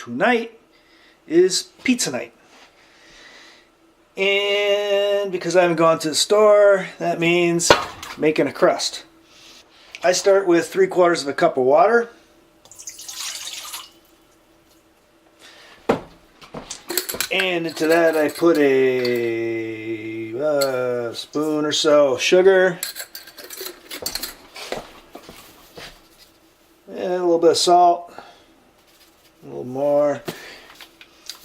tonight is pizza night. And because I haven't gone to the store, that means making a crust. I start with 3/4 of a cup of water. And into that I put a spoon or so of sugar. And a little bit of salt. A little more.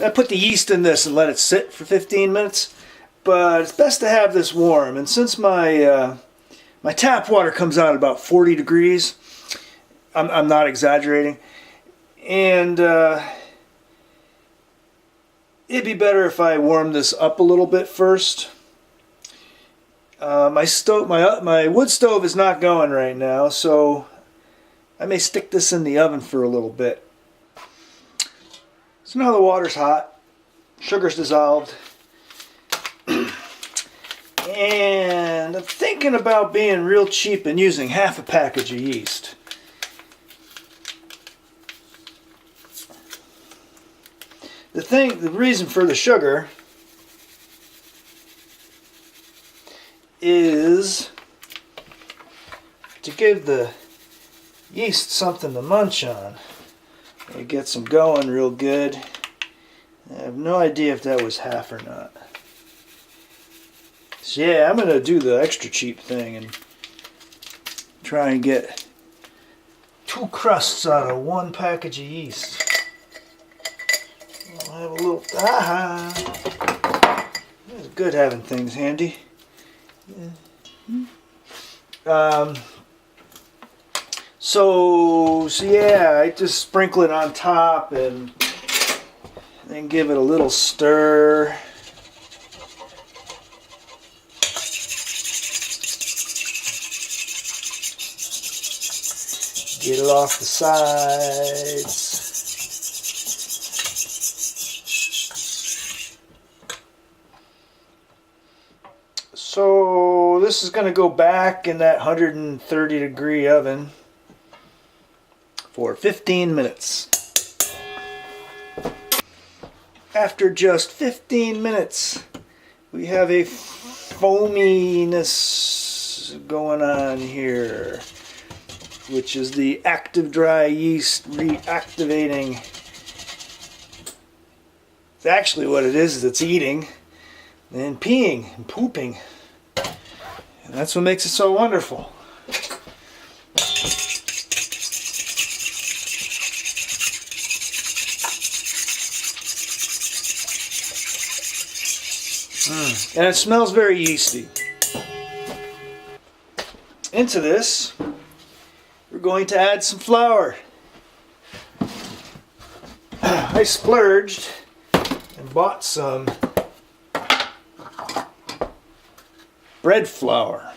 I put the yeast in this and let it sit for 15 minutes. But it's best to have this warm. And since my tap water comes out at about 40 degrees, I'm not exaggerating. And it'd be better if I warmed this up a little bit first. My wood stove is not going right now, so I may stick this in the oven for a little bit. So now the water's hot, sugar's dissolved, and I'm thinking about being real cheap and using half a package of yeast. The reason for the sugar is to give the yeast something to munch on. It gets them going real good. I have no idea if that was half or not. So yeah, I'm going to do the extra cheap thing and try and get 2 crusts out of 1 package of yeast. I'll have a little... It's good having things handy. So yeah, I just sprinkle it on top and then give it a little stir. Get it off the sides. So this is going to go back in that 130 degree oven for 15 minutes. After just 15 minutes, we have a foaminess going on here, which is the active dry yeast reactivating. It's actually what it is it's eating and peeing and pooping. And that's what makes it so wonderful. And it smells very yeasty. Into this, we're going to add some flour. I splurged and bought some bread flour.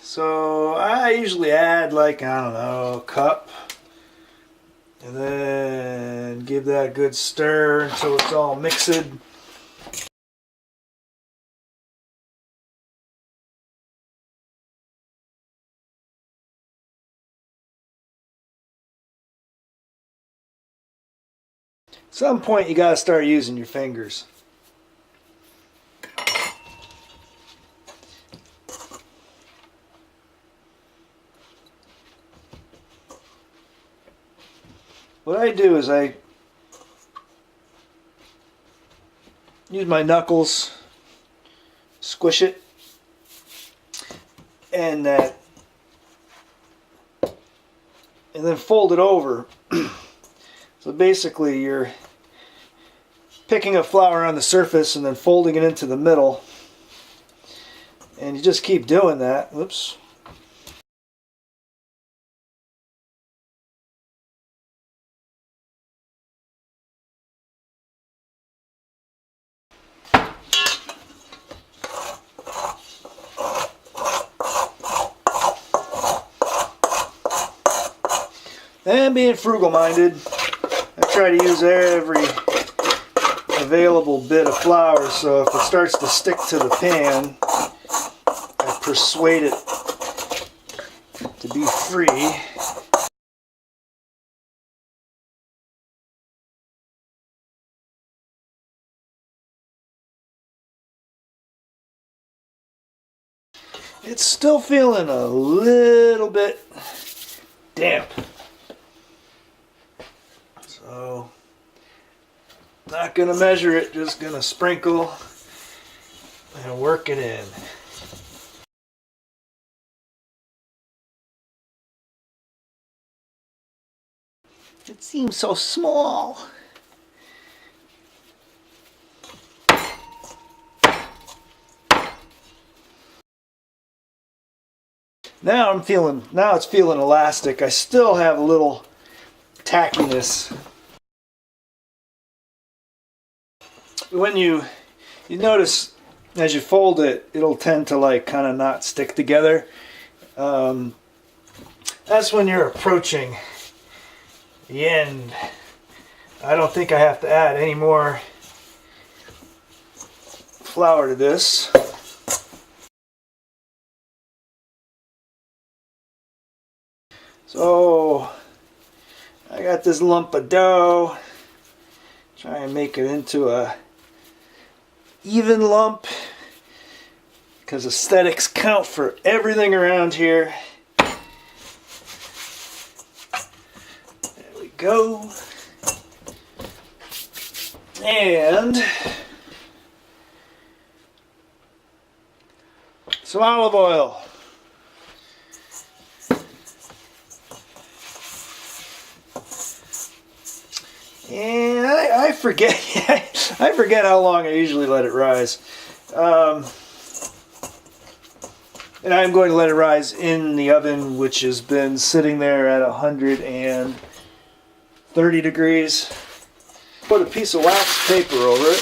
So I usually add like, I don't know, a cup. And then give that a good stir until it's all mixed. At some point you gotta start using your fingers. What I do is I use my knuckles, squish it, and then fold it over. So basically you're picking up flour on the surface and then folding it into the middle. And you just keep doing that. Whoops. And being frugal-minded, I try to use every available bit of flour, so if it starts to stick to the pan, I persuade it to be free. It's still feeling a little bit damp. So, not going to measure it, just going to sprinkle and work it in. It seems so small. Now it's feeling elastic. I still have a little tackiness. When you notice as you fold it, it'll tend to like kind of not stick together. That's when you're approaching the end. I don't think I have to add any more flour to this. So I got this lump of dough. Try and make it into a even lump, because aesthetics count for everything around here. There we go. And some olive oil. And I forget I forget how long I usually let it rise. And I'm going to let it rise in the oven, which has been sitting there at 130 degrees. Put a piece of wax paper over it.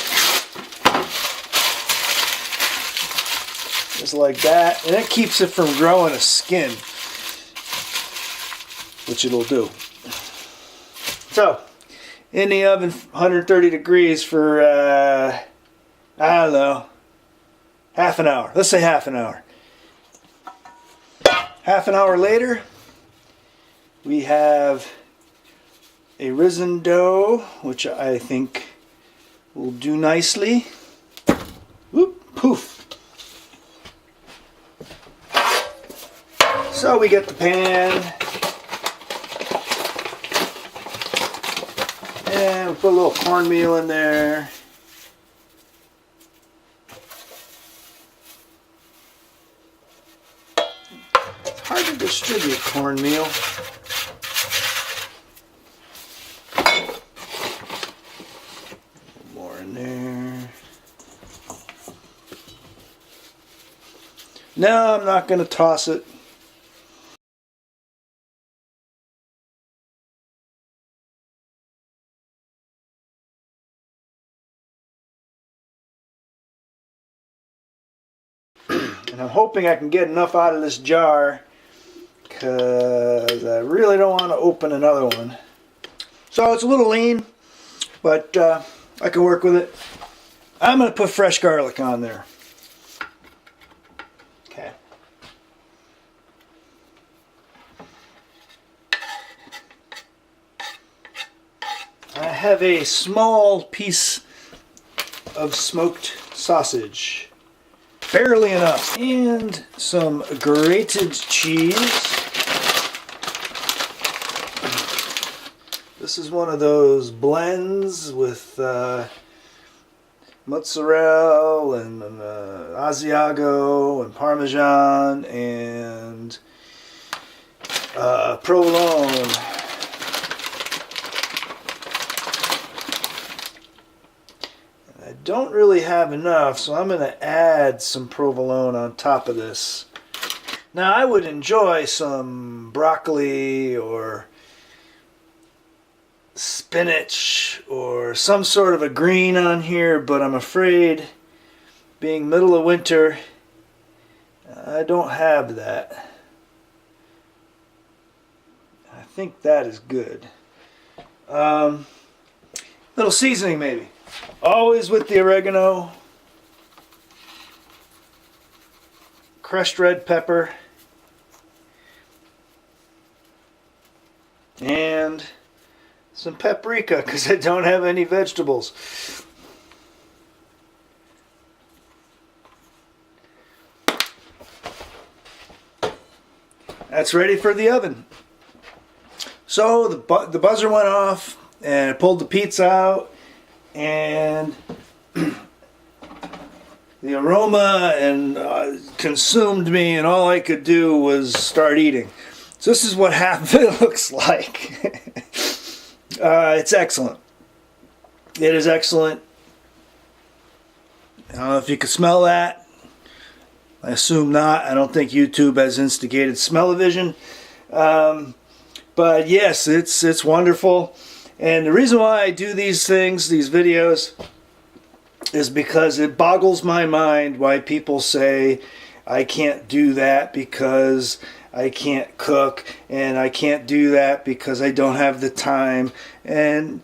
Just like that. And it keeps it from growing a skin, which it'll do. So, in the oven, 130 degrees for, I don't know, half an hour. Let's say half an hour. Half an hour later, we have a risen dough, which I think will do nicely. Whoop, poof. So we get the pan. And we'll put a little cornmeal in there. It's hard to distribute cornmeal. More in there. No, I'm not going to toss it. And I'm hoping I can get enough out of this jar, because I really don't want to open another one. So it's a little lean, but I can work with it. I'm going to put fresh garlic on there. Okay. I have a small piece of smoked sausage. Barely enough. And some grated cheese. This is one of those blends with mozzarella and Asiago and Parmesan and provolone. I don't really have enough, so I'm going to add some provolone on top of this. Now, I would enjoy some broccoli or spinach or some sort of a green on here, but I'm afraid, being middle of winter, I don't have that. I think that is good. Little seasoning maybe. Always with the oregano, crushed red pepper, and some paprika, because I don't have any vegetables. that's ready for the oven. So the buzzer went off, and I pulled the pizza out, and the aroma and consumed me, and all I could do was start eating. So this is what half of it looks like. It's excellent. It is excellent. I don't know if you can smell that. I assume not. I don't think YouTube has instigated smell-o-vision. But yes, it's wonderful. And the reason why I do these things, these videos, is because it boggles my mind why people say I can't do that because I can't cook, and I can't do that because I don't have the time. And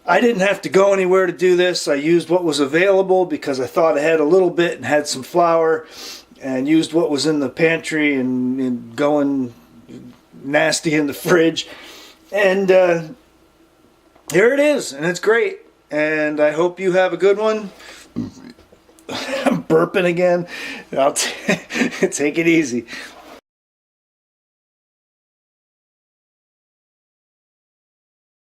I didn't have to go anywhere to do this. I used what was available because I thought I had a little bit and had some flour, and used what was in the pantry and going nasty in the fridge. And here it is, and it's great. And I hope you have a good one. I'm burping again. I'll take it easy.